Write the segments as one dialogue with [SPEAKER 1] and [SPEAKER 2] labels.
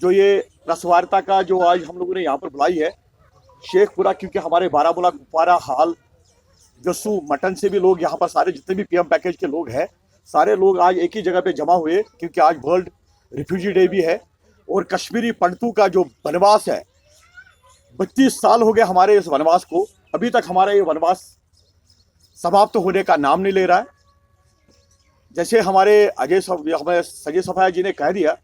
[SPEAKER 1] जो ये रसवारता का जो आज हम लोगों ने यहाँ पर बुलाई है शेखपुरा, क्योंकि हमारे बारामूला, कुपवारा, हाल, जस्सू, मटन से भी लोग यहाँ पर सारे जितने भी पीएम पैकेज के लोग हैं सारे लोग आज एक ही जगह पे जमा हुए, क्योंकि आज वर्ल्ड रिफ्यूजी डे भी है। और कश्मीरी पंडितों का जो वनवास है, 32 साल हो गए हमारे इस वनवास को, अभी तक हमारा ये वनवास समाप्त होने का नाम नहीं ले रहा है। जैसे हमारे हमारे सजय सफाया जी ने कह दिया,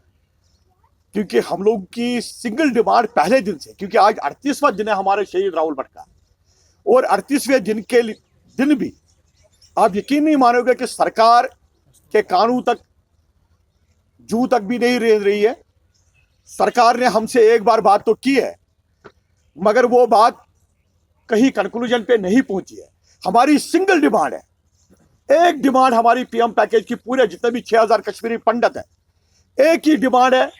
[SPEAKER 1] क्योंकि हम लोग की सिंगल डिमांड पहले दिन से, क्योंकि आज 38वां दिन है हमारे शहीद राहुल भट्ट का, और 38वें दिन के दिन भी आप यकीन नहीं मानोगे कि सरकार के कानून तक जू तक भी नहीं रह रही है। सरकार ने हमसे एक बार बात तो की है, मगर वो बात कहीं कंक्लूजन पे नहीं पहुंची है। हमारी सिंगल डिमांड है, एक डिमांड हमारी पीएम पैकेज की, पूरे जितने भी 6000 कश्मीरी पंडित है, एक ही डिमांड है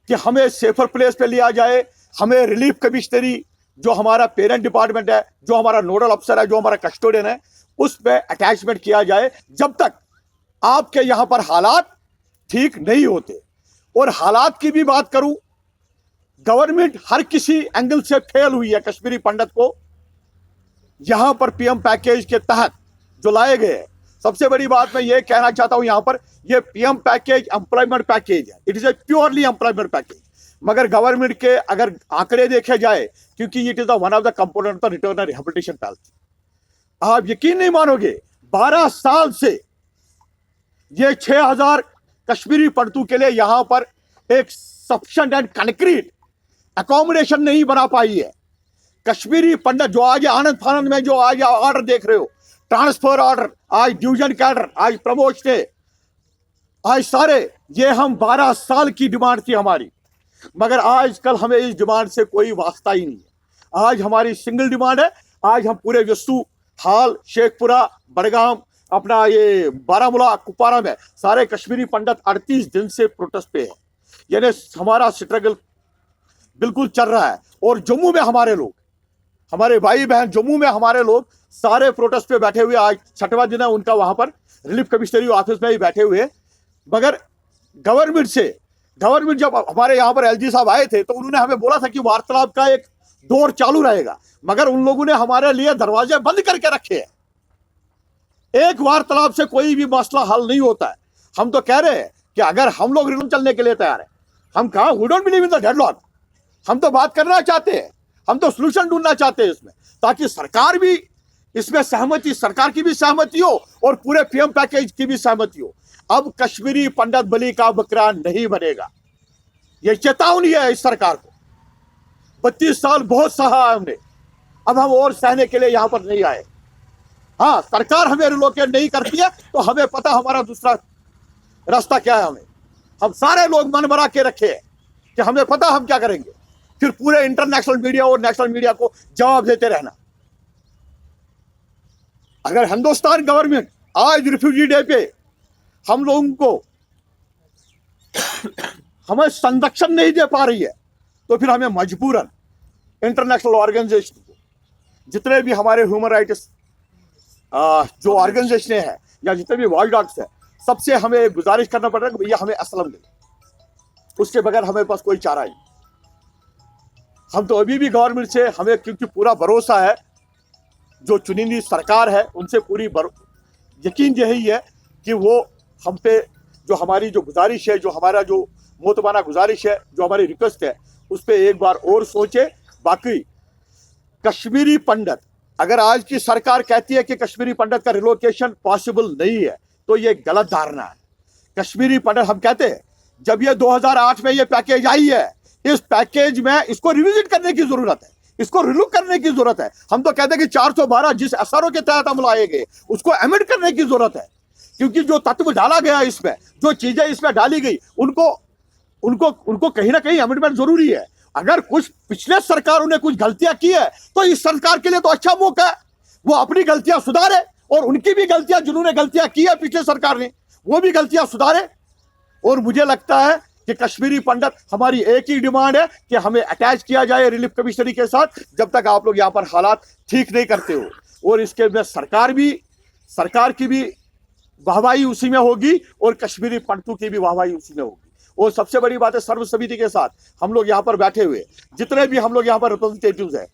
[SPEAKER 1] कि हमें सेफर प्लेस पे लिया जाए, हमें रिलीफ कमिश्नरी जो हमारा पेरेंट डिपार्टमेंट है, जो हमारा नोडल अफसर है, जो हमारा कस्टोडियन है, उस पर अटैचमेंट किया जाए जब तक आपके यहां पर हालात ठीक नहीं होते। और हालात की भी बात करूं, गवर्नमेंट हर किसी एंगल से फेल हुई है कश्मीरी पंडित को यहां पर पीएम पैकेज के तहत जो लाए गए हैं। सबसे बड़ी बात मैं ये कहना चाहता हूं, यहां पर ये पीएम पैकेज एम्प्लॉयमेंट पैकेज है, it is a purely employment package. मगर गवर्नमेंट के अगर आंकड़े देखे जाए, क्योंकि it is the one of the component of the return rehabilitation policy, आप यकीन नहीं मानोगे 12 साल से ये 6000 कश्मीरी पंडितों के लिए यहां पर एक सफिशिएंट एंड कंक्रीट अकोमोडेशन नहीं बना पाई है। कश्मीरी पंडित जो आज आनंद फानंद में जो आज ऑर्डर देख रहे हो, ट्रांसफर ऑर्डर, आज डिवीजन कैडर, आज प्रमोशन, आज सारे, ये हम 12 साल की डिमांड थी हमारी, मगर आजकल हमें इस डिमांड से कोई वास्ता ही नहीं है। आज हमारी सिंगल डिमांड है, आज हम पूरे जस्सू, हाल, शेखपुरा, बड़गाम, अपना ये बारामूला, कुपवारा में सारे कश्मीरी पंडित 38 दिन से प्रोटेस्ट पे है, यानी हमारा स्ट्रगल बिल्कुल चल रहा है। और जम्मू में हमारे लोग, हमारे भाई बहन जम्मू में हमारे लोग सारे प्रोटेस्ट पे बैठे हुए, आज 6वां दिन है उनका वहां पर रिलीफ कमिश्नरी ऑफिस में ही बैठे हुए। मगर गवर्नमेंट जब हमारे यहाँ पर एलजी साहब आए थे तो उन्होंने हमें बोला था कि वार्तालाप का एक दौर चालू रहेगा, मगर उन लोगों ने हमारे लिए दरवाजे बंद करके रखे हैं। एक वार्तालाप से कोई भी मसला हल नहीं होता है। हम तो कह रहे हैं कि अगर हम लोग रिलीफ चलने के लिए तैयार है, हम कहा we don't believe in the deadlock, हम तो बात करना चाहते हैं, हम तो सोल्यूशन ढूंढना चाहते हैं इसमें, ताकि सरकार भी इसमें सहमति, सरकार की भी सहमति हो और पूरे पीएम पैकेज की भी सहमति हो। अब कश्मीरी पंडित बलि का बकरा नहीं बनेगा, यह चेतावनी है इस सरकार को। 32 साल बहुत सहा है हमने, अब हम और सहने के लिए यहां पर नहीं आए। हाँ, सरकार हमें रिलोकेट नहीं करती है तो हमें पता हमारा दूसरा रास्ता क्या है। हम सारे लोग मन बना के रखे हैं कि हमें पता हम क्या करेंगे, फिर पूरे इंटरनेशनल मीडिया और नेशनल मीडिया को जवाब देते रहना। अगर हिंदुस्तान गवर्नमेंट आज रिफ्यूजी डे पे हम लोगों को हमें संरक्षण नहीं दे पा रही है, तो फिर हमें मजबूरन इंटरनेशनल ऑर्गेनाइजेशन को, जितने भी हमारे ह्यूमन राइट्स जो ऑर्गेनाइजेशन है या जितने भी वॉच डॉग्स है, सबसे हमें गुजारिश करना पड़ रहा है कि भैया हमें असलम दे, उसके बगैर हमें पास कोई चारा नहीं। हम तो अभी भी गवर्नमेंट से हमें क्योंकि पूरा भरोसा है, जो चुनिंदी सरकार है उनसे पूरी यकीन यही है कि वो हम पे जो हमारी जो गुजारिश है, जो हमारा जो मोतबाना गुजारिश है, जो हमारी रिक्वेस्ट है, उस पर एक बार और सोचे। बाकी कश्मीरी पंडित, अगर आज की सरकार कहती है कि कश्मीरी पंडित का रिलोकेशन पॉसिबल नहीं है, तो ये गलत धारणा है। कश्मीरी पंडित, हम कहते हैं जब ये 2008 में ये पैकेज आई है, इस पैकेज में इसको रिविजिट करने की जरूरत है, इसको रिलुक करने की जरूरत है। हम तो कहते हैं कि 412 जिस असरों के तहत हम लाए गए उसको अमेंड करने की जरूरत है, क्योंकि जो तत्व डाला गया इसमें, जो चीजें इसमें डाली गई, उनको कहीं ना कहीं अमेंडमेंट जरूरी है। अगर कुछ पिछले सरकारों ने कुछ गलतियां की है तो इस सरकार के लिए तो अच्छा मौका है, वो अपनी गलतियां सुधारे और उनकी भी गलतियां, जिन्होंने गलतियां की है पिछले सरकार ने, वो भी गलतियां सुधारे। और मुझे लगता है कि कश्मीरी पंडित, हमारी एक ही डिमांड है कि हमें अटैच किया जाए रिलीफ कमिश्नरी के साथ, जब तक आप लोग यहाँ पर हालात ठीक नहीं करते हो। और इसके में सरकार की भी वाहवाही उसी में होगी और कश्मीरी पंडितों की भी वाहवाही उसी में होगी। और सबसे बड़ी बात है सर्वसम्मति के साथ हम लोग यहाँ पर बैठे हुए, जितने भी हम लोग यहाँ पर रिप्रेजेंटेटिव्स हैं,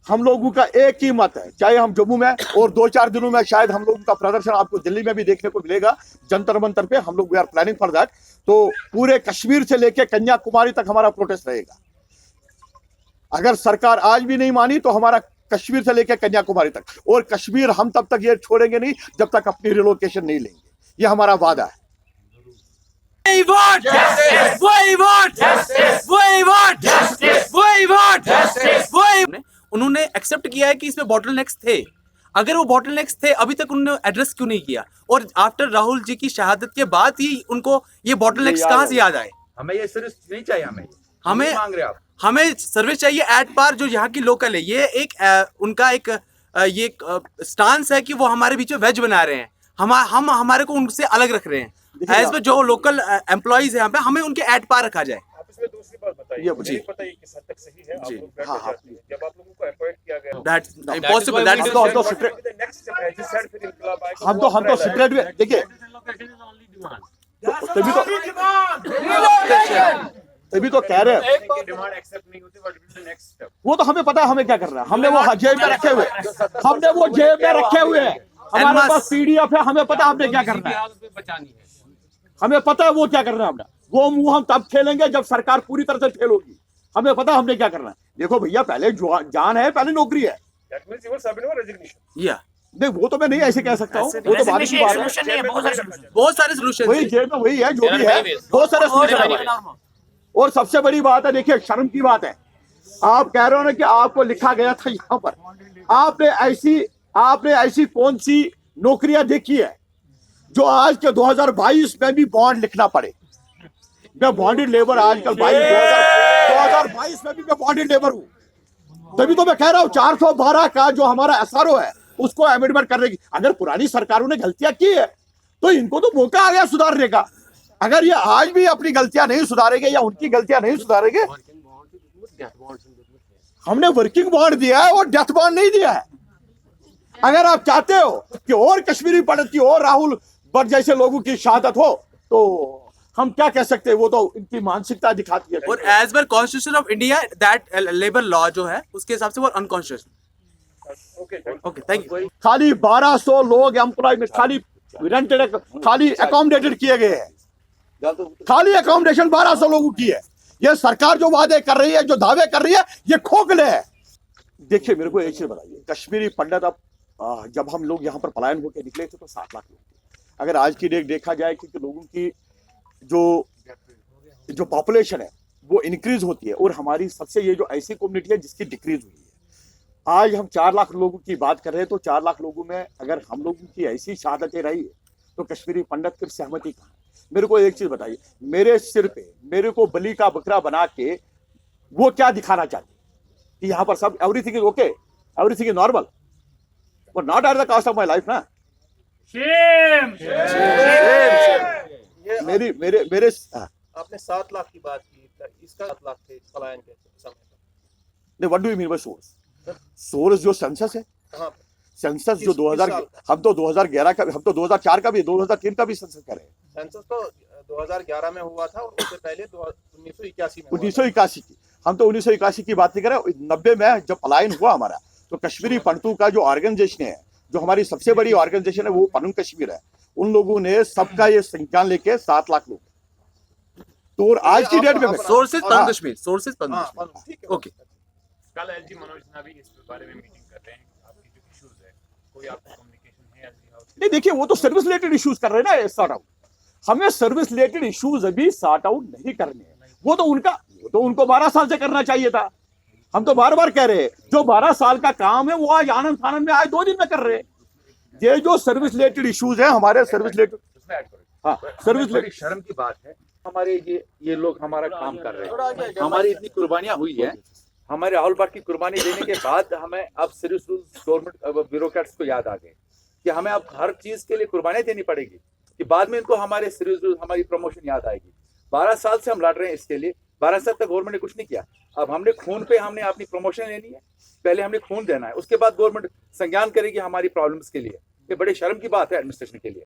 [SPEAKER 1] हम लोगों का एक ही मत है, चाहे हम जम्मू में और 2-4 दिनों में शायद हम लोगों का प्रदर्शन आपको दिल्ली में भी देखने को मिलेगा, जंतर मंतर पे हम लोग we are planning for that. तो पूरे कश्मीर से लेकर कन्याकुमारी तक हमारा प्रोटेस्ट रहेगा। अगर सरकार आज भी नहीं मानी तो हमारा कश्मीर से लेकर कन्याकुमारी तक, और कश्मीर हम तब तक ये छोड़ेंगे नहीं जब तक अपनी रिलोकेशन नहीं लेंगे, ये हमारा वादा है।
[SPEAKER 2] उन्होंने एक्सेप्ट किया है कि इसमें बॉटलनेक्स थे। अगर वो बॉटलनेक्स थे अभी तक उन्होंने एड्रेस क्यों नहीं किया, और आफ्टर राहुल जी की शहादत के बाद ही उनको ये बॉटलनेक्स कहाँ से याद आए?
[SPEAKER 3] हमें ये सर्विस नहीं चाहिए, हमें मांग रहे आप,
[SPEAKER 2] हमें सर्विस चाहिए एट पार, जो यहाँ की लोकल है। ये एक उनका एक ये स्टांस है कि वो हमारे बीच में वेज बना रहे हैं, हम हमारे को उनसे अलग रख रहे हैं। एज में जो लोकल एम्प्लॉइज है यहाँ पे, हमें उनके एट पार रखा जाए।
[SPEAKER 4] आप इसमें दूसरी बात बताइए, मुझे पता है किस हद तक सही है, आप लोग बैठ जाते हैं, जब आप लोगों को अपॉइंट किया गया,
[SPEAKER 2] दैट्स इम्पॉसिबल, दैट इज
[SPEAKER 1] हम तो स्ट्रेट में देखिए, तभी तो कह रहे हैं
[SPEAKER 4] डिमांड एक्सेप्ट नहीं होती, what will the next step?
[SPEAKER 1] वो तो हमें पता है हमें क्या करना है। हमने वो जेब में रखे हुए, हमने वो जेब में रखे हुए हैं, हमारे पास पीडीएफ है, हमें पता है हमने क्या करना है, हमें पता है वो क्या करना है। हमने वो मुंह हम तब खेलेंगे जब सरकार पूरी तरह से फेल होगी, हमें पता है हमने क्या करना है। देखो भैया, पहले जान है, पहले नौकरी है।
[SPEAKER 4] That means you will submit your resignation.
[SPEAKER 2] या
[SPEAKER 1] नहीं, वो तो मैं नहीं ऐसे कह सकता हूँ, वो तो बाद की बात है।
[SPEAKER 2] बहुत सारे सॉल्यूशन
[SPEAKER 1] वही जेब में वही है, जो भी है बहुत सारे सॉल्यूशन है। और सबसे बड़ी बात है, देखिए शर्म की बात है, आप कह रहे हो ना कि आपको लिखा गया था यहाँ पर, आपने ऐसी कौन सी नौकरियां देखी है जो आज के 2022 में भी बॉन्ड लिखना पड़े? मैं बॉन्डेड लेबर आजकल 2022 में भी मैं बॉन्डेड लेबर हूँ, तभी तो मैं कह रहा हूँ 412 का जो हमारा एसआरओ है उसको अमेंडमेंट करने की। अगर पुरानी सरकारों ने गलतियां की है तो इनको तो मौका आ गया सुधारने का। अगर ये आज भी अपनी गलतियां नहीं सुधारेंगे या उनकी गलतियां नहीं सुधारेंगे, हमने वर्किंग बॉन्ड दिया है और डेथ बॉन्ड नहीं दिया है। अगर आप चाहते हो कि और कश्मीरी पंडित की और राहुल भट्ट जैसे लोगों की शहादत हो तो हम क्या कह सकते हैं, वो तो इनकी मानसिकता दिखाती है।
[SPEAKER 2] और as per constitution of India that labour law जो है उसके हिसाब से वो अनकॉन्स्टिट्यूशनल। Okay, thank you.
[SPEAKER 1] खाली 1200 लोग एम्प्लॉय में खाली रेंटेड, खाली अकोमोडेटेड किए गए हैं, खाली अकोमोडेशन 1200 लोगों की है। ये सरकार जो वादे कर रही है, जो दावे कर रही है, ये खोखले है। देखिए मेरे को एक चीज बताइए, कश्मीरी पंडित अब जब हम लोग यहाँ पर पलायन होकर निकले थे तो 7 लाख लोग थे। अगर आज की डेट देखा जाए कि लोगों की जो पॉपुलेशन है वो इंक्रीज होती है, और हमारी सबसे ये जो ऐसी कम्युनिटी है जिसकी डिक्रीज हुई है, आज हम 4 लाख लोगों की बात कर रहे हैं, तो 4 लाख लोगों में अगर हम लोगों की ऐसी शहादतें रही है तो कश्मीरी पंडित फिर सहमति कहाँ? मेरे को एक चीज बताइए, मेरे सिर पे मेरे को बलि का बकरा बना के वो क्या दिखाना चाहते कि यहाँ पर सब everything is okay, everything is normal, but not at the cost of my life ना। मेरे
[SPEAKER 4] आपने 7 लाख की बात की, इसका 7 लाख थे पलायन के समय पर।
[SPEAKER 1] नहीं, what do you mean by source? Source जो सेंसस है,
[SPEAKER 4] कहां पे?
[SPEAKER 1] सेंसस जो 2000, हम तो 2011 का, हम तो 2004 का भी, 2003 का भी सेंसस कर रहे हैं।
[SPEAKER 4] सेंसस तो 2011 में हुआ था, और उससे पहले 1981 में
[SPEAKER 1] 1981 की, हम तो 1981 की बात नहीं कर रहे। 90 में जब पलायन हुआ हमारा, तो कश्मीरी पंडितों का जो ऑर्गेनाइजेशन है, जो हमारी सबसे बड़ी ऑर्गेनाइजेशन है, वो पनुन कश्मीर है, उन लोगों ने सबका ये संज्ञान लेके 7 लाख लोग, तो आज की डेट में
[SPEAKER 2] सोर्सेज पनुन कश्मीर, सोर्सेज पनुन कश्मीर।
[SPEAKER 4] ठीक है,
[SPEAKER 2] ओके।
[SPEAKER 5] कल एलजी मनोज सिन्हा भी इस बारे में मीटिंग कर रहे हैं, आपकी जो इश्यूज है, कोई आपको कम्युनिकेशन है एलजी हाउस?
[SPEAKER 1] नहीं, देखिए वो तो सर्विस रिलेटेड इश्यूज कर रहे हैं ना सॉर्ट आउट। हमें सर्विस रिलेटेड इश्यूज अभी सॉर्ट आउट नहीं करने हैं, वो तो उनको 12 साल से करना चाहिए था। हम तो बार बार कह रहे हैं, जो 12 साल का काम है वो आज आनंद फानंद में आज 2 दिन में कर रहे हैं। ये जो सर्विस रिलेटेड इश्यूज है हमारे, सर्विस रिलेटेड,
[SPEAKER 3] उसमें ऐड करो।
[SPEAKER 1] हाँ सर्विस
[SPEAKER 3] बड़ी शर्म की बात है, हमारे ये लोग हमारा काम कर रहे हैं, हमारी इतनी कुर्बानियां हुई है, हमारे राहुल भट्ट की कुर्बानी देने के बाद हमें अब सर्विस रूल्स गवर्नमेंट ब्यूरोक्रेट्स को याद आ गए कि हमें अब हर चीज के लिए कुर्बानियां देनी पड़ेगी, कि बाद में इनको हमारे सर्विस रूल्स, हमारी प्रमोशन याद आएगी। 12 साल से हम लड़ रहे हैं इसके लिए, 12 साल तक गवर्नमेंट ने कुछ नहीं किया। अब हमने खून पे हमने अपनी प्रमोशन लेनी है, पहले हमने खून देना है, उसके बाद गवर्नमेंट संज्ञान करेगी हमारी प्रॉब्लम्स के लिए। ये बड़ी शर्म की बात है एडमिनिस्ट्रेशन के लिए।